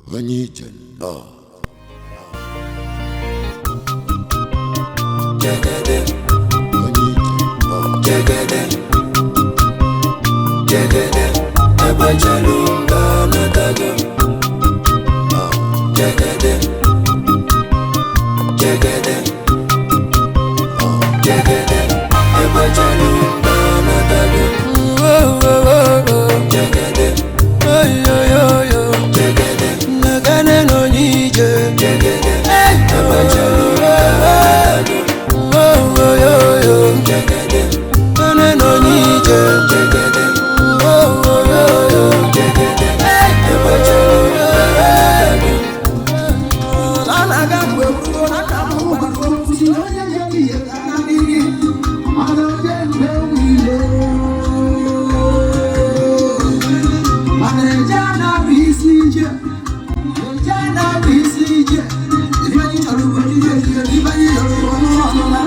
Vanilla. Jagade, jagade, jagade, abachalumba natago. Jagade, jagade, jagade, abachalumba natago. Jagade, jagade, Nagane no nije, jagade, abachalumba natago. Jagade, nagane no nije, jagade, jagade, abachalumba natago. anaga kweburo na kamu kweburo sinonye yeye kanadiri, anaje kwewile, anejana bisije, anejana bisije, ibani charugo nije, ibani charugo mama,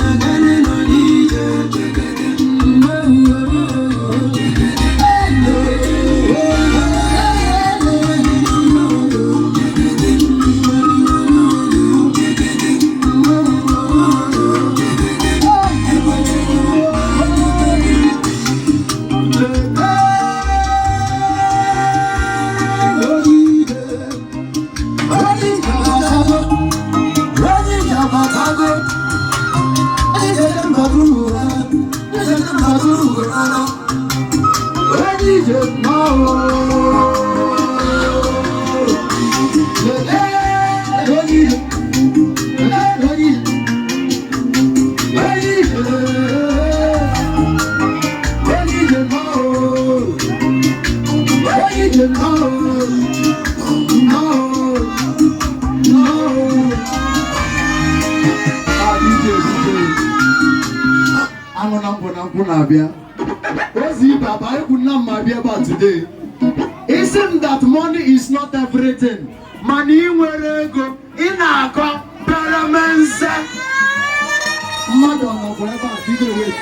nagane no nije, today. Isn't that money is not everything? Money were go in a comparamense. Madam, forever, wait.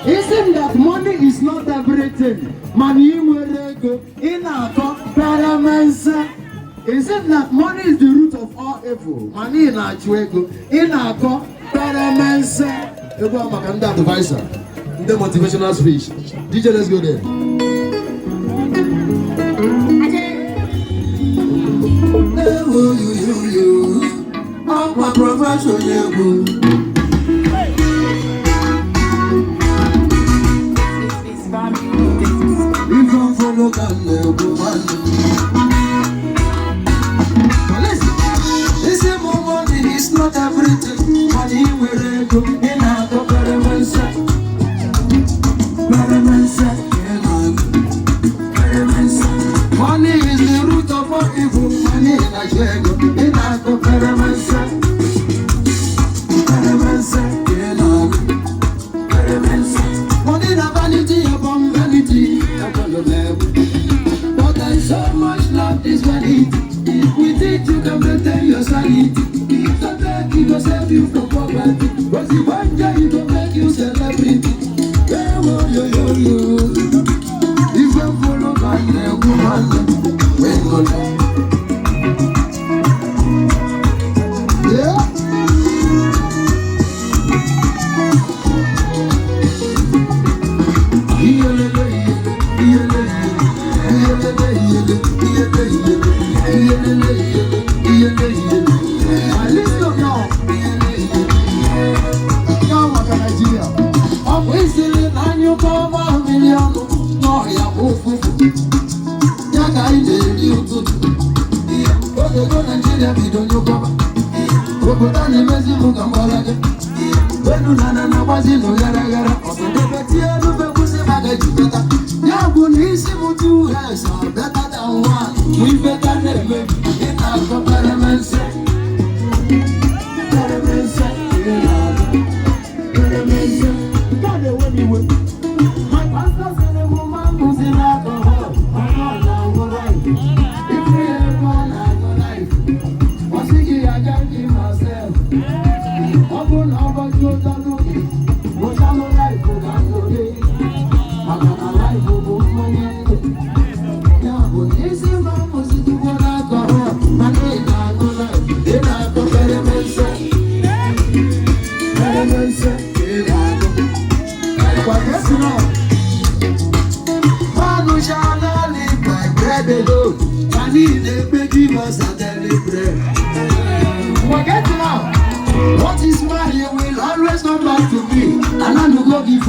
Isn't that money is not everything? Money were go in a comparamense. Isn't that money is the root of all evil? Money in a chuego in a comparamense. Ego Makanda advisor. The motivational speech. DJ, let's go there. I'm a professional. You don't follow listen, money is not everything. Money will go in a government. Money is the root of all evil. Money in a jago, in a government. Money na vanity upon vanity, upon the level. But there's so much love is vanity. With it you can maintain your sanity. If the back it will save you from poverty. But the one day it will make you celebrity. If you follow back the woman, when go down. Yeah.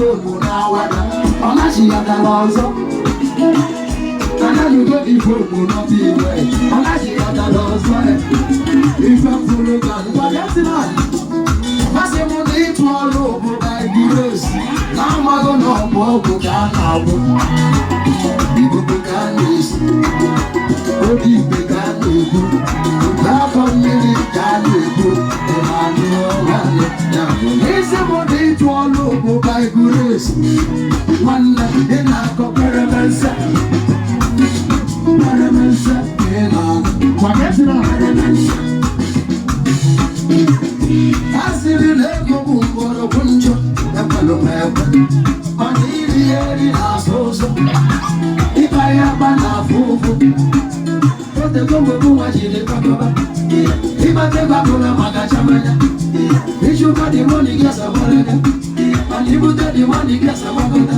phone now. I'm actually at the loss. And I do go the phone not be way. I'm actually at the loss. If I'm full of gun, but that's enough. I say, I'm going to all over by grace. Now I'm going to walk down. People can listen. Oh, people can listen. How come you can't listen? And I know it's somebody to all over by grace. One night in a comparative. I see the leg of a bunch of Palomero. On the air in our soul. If I have enough food, what the Gombo was in the Papa. If I take up on a Magachamana, if you got the money, guess a Monaga. And you put the money, guess a Monaga.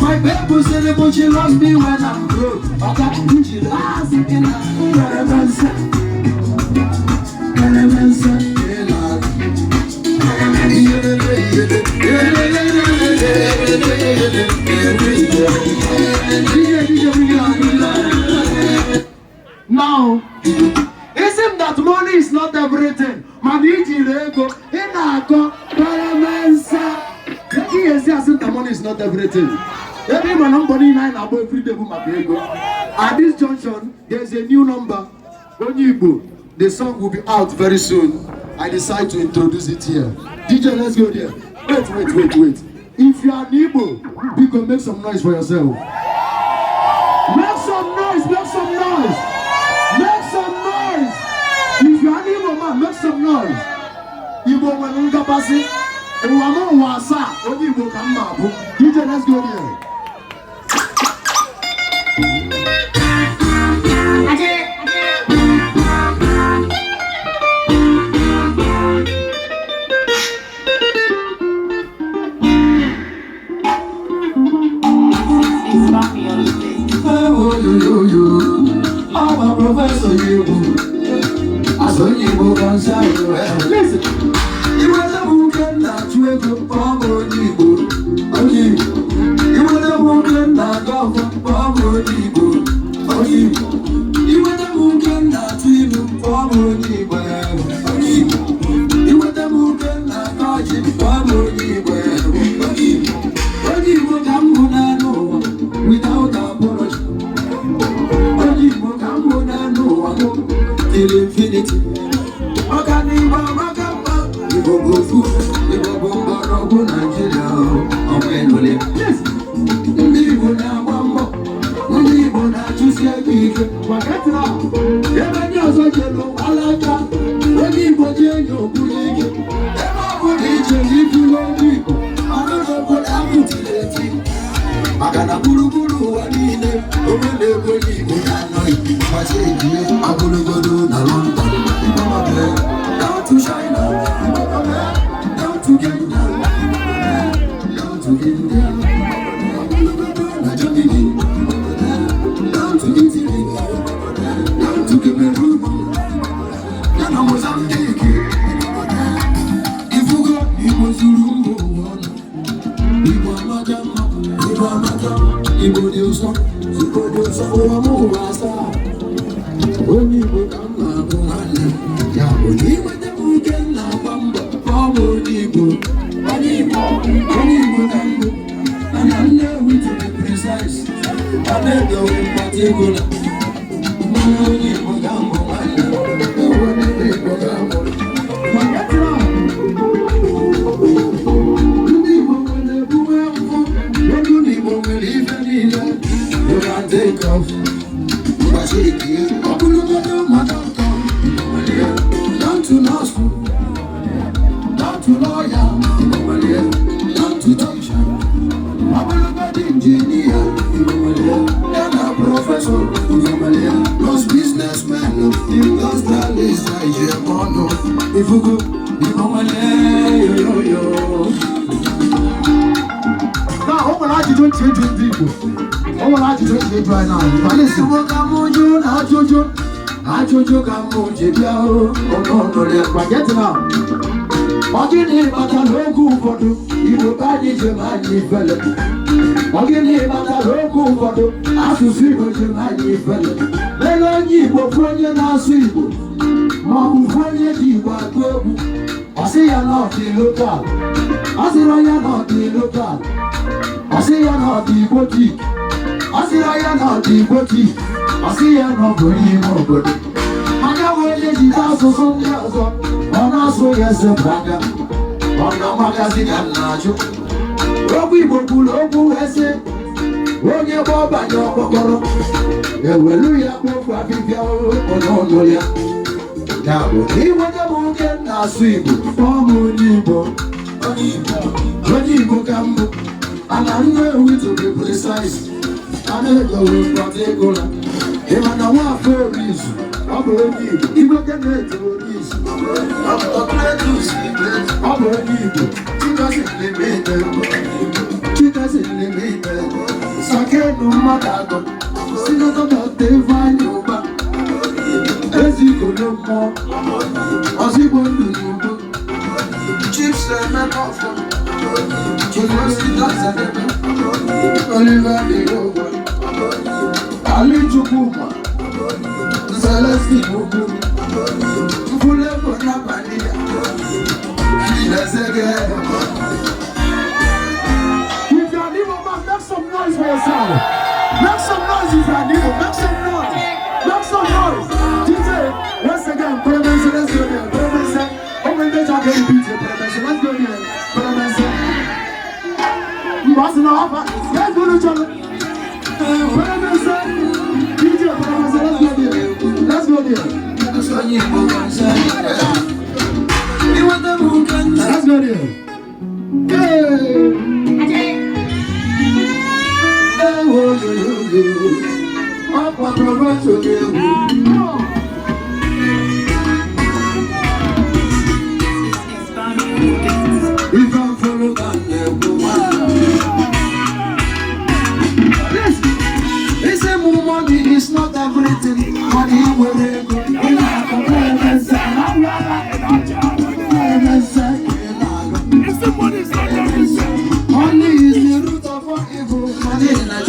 My baby said the bush lost me when I'm broke. I got to last in a caravansa. Now, isn't that money is not everything? Maniji Lego, Inako, Paramensa. The money is not everything. Every man nobody 9 above every day. At this junction, there's a new number. Onyibo. The song will be out very soon. I decide to introduce it here. DJ, let's go there. Wait. If you are an Igbo, you can make some noise for yourself. Make some noise. If you are an Igbo man, make some noise. Igbo man, you can pass it. DJ, let's go there. I'm a professor, you. I saw you go on side. Listen, you were the woman that you were from Odibo. You were the woman that got from Odibo. You were the woman that you from Odibo. You were the woman that got you from Odibo. Odibo come on without apology. Till infinity. You go through, you go bomb Nigeria. Yes. You now one you not choose your big. What that's now? Never knows what you know. I like that. When you go to your boutique, if you know people, I don't know what happened to the team. I got a buru I need it. Over there, when you go down, I say, I'm going to go to London. Down to China, down to Kenya, down to India, down to Italy, down to Cameroon, down to Mozambique. If you go, it was Zulu. Ibo de uso, Ibo de uso, o amo rasta. Oni bo kama kumana, ya oni wete buken na bamba, omo Ibo, oni bo kambo. And I know we to be precise. I don't know in particular. Oni bo kambo mana, oni bo kambo. Forget it all. You can't take off. But she can't. Down to law school, down to lawyer, down to teacher. I'm a engineer, and a professor, those businessmen, those talents, if you go, you know yo. Now, how much you don't people? How much you don't right now? But listen, Jojo, come on, Jibia, oh, no, forget it now. Ogini bata loku fodo, Igbo badi jemani fele. Ogini bata loku fodo, asusu Igbo jemani fele. Melonyi Igbo fronye na asu Igbo, mabu fronye di Igbo agbogu. Osi ya not the local, Osiro ya not the local, Osi ya not the Igbo tea, Osiro ya not the Igbo tea, Osi ya not the Igbo body. Manya wele di taso sonja zo. Ona so yes braga ona magazi ganajo ogu ibokulu ogu ese onye boba nyo kokoro ewelu ya ko afifia ono ya dabo iwo de buke na su Igbo omo nibo oni Igbo kambo ana nwe we to be precise ana go with particular emana wa for reason obo ni Igbo kene to Chicas limited, Sake no Madago, Sinato de Vanuba, Ezico no more, Ozibo Lubu, Chips and an offer, Chimasi does Oliver de Yoga, Ali Jukuma, Celestine Ubu. Make some noise for yourself. Make some noise if you're new. Make some noise. Make some noise. DJ, once again, Promense, let's go there. Promense, open the jacket and beat it. Promense, let's go there. Promense. Let's go to each other. Promense, DJ, Promense, let's go there. Let's go there. Let's go there. Hey. If I'm full of money is not everything. Money will go. Money is the root of all evil. Money is not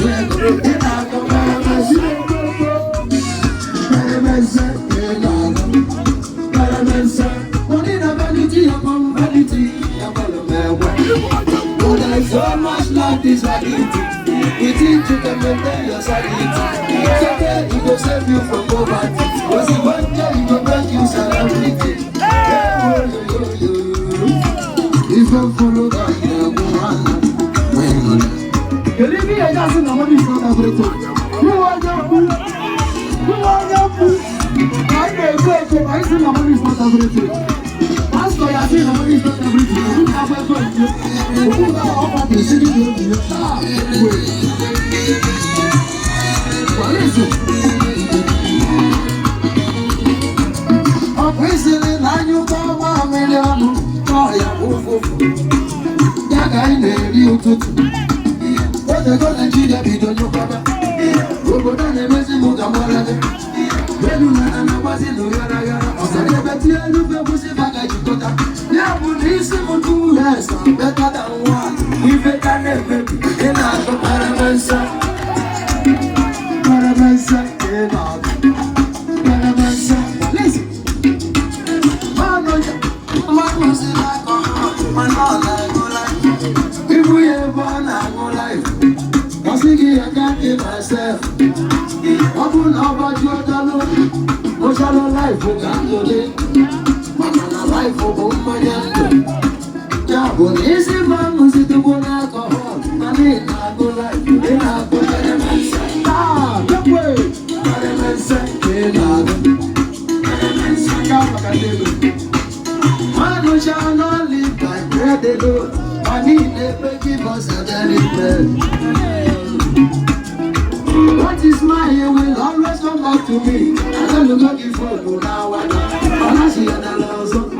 so much like this reality. You think you can maintain your sanity. It's okay, it will save you from poverty. Cause it one day it will make you celebrity. If you follow that, you go on. You leave me a gas in the money from everything. You want your food? You want your food? I may go to my sin, the money is not everything. Pastor, you see, the money is not everything. You have a good you have a city to you. What is it? A prison in a new power, million. Oh, yeah, that guy named you too. What the God and Jida be done, your brother. Go down and mess him with a mother. When you was in the Yara, I said, but you never was a bag of Jota. Now, police will do less, better than one. We better never, and I go Paramansa. Paramansa, Paramansa. Listen, man, was it like a if we ever go life, I think I can't give myself. Open about your talent, no shallow life for Gandole. Mamma life for Bombay. Jabon easy man was it to go alcohol. Money not go life, they not go Paramansa. Ah, that way. Paramansa, they not go. Man shall not live by bread alone. Money never give us a daily bread. What is mine will always come back to me. I don't look for now. I see an also. I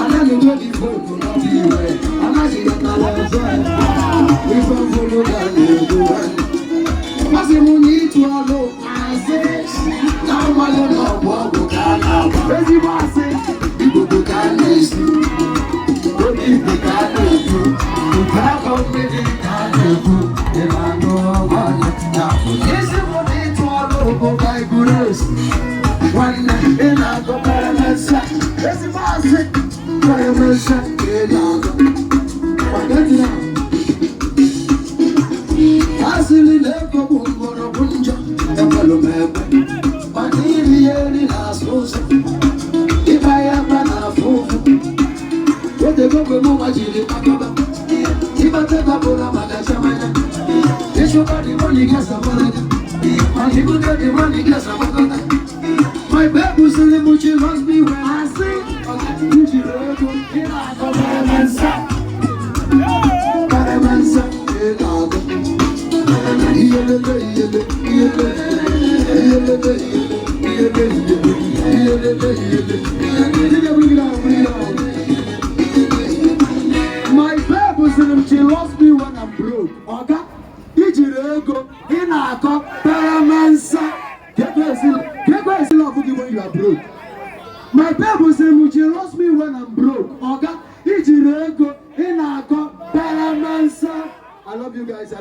don't look for not be way. I see an also. We don't follow that. What's the money to our low? I say, now my love, what can I? Where's the boss? Chinese. Don't be the Chinese. You can't come with the Chinese. If I know what now, this is what it's all over by goodness. One night in a go paramesa. This is my sick. Paramesa. Forget it now. Asili leko bungoro bunja. Epalo mebe. Manili yeri na sosa. Ibaya mana fufu. Wote gogo muma jili makaba. Ibate babula magasha maya. Yeshoka di money gasa managa. Manjibuka di money gasa magana. My baby silly muchi lost me when I sing. Muchi rogo ina go paramansa. Paramansa elago. Yele yele yele my baby said she lost me when I'm broke. Okay? Ijirego, inako, paramansa. Get where is love when you are broke. My baby said she lost me when I'm broke. Okay? Ijirego, inako, paramansa. I love you guys.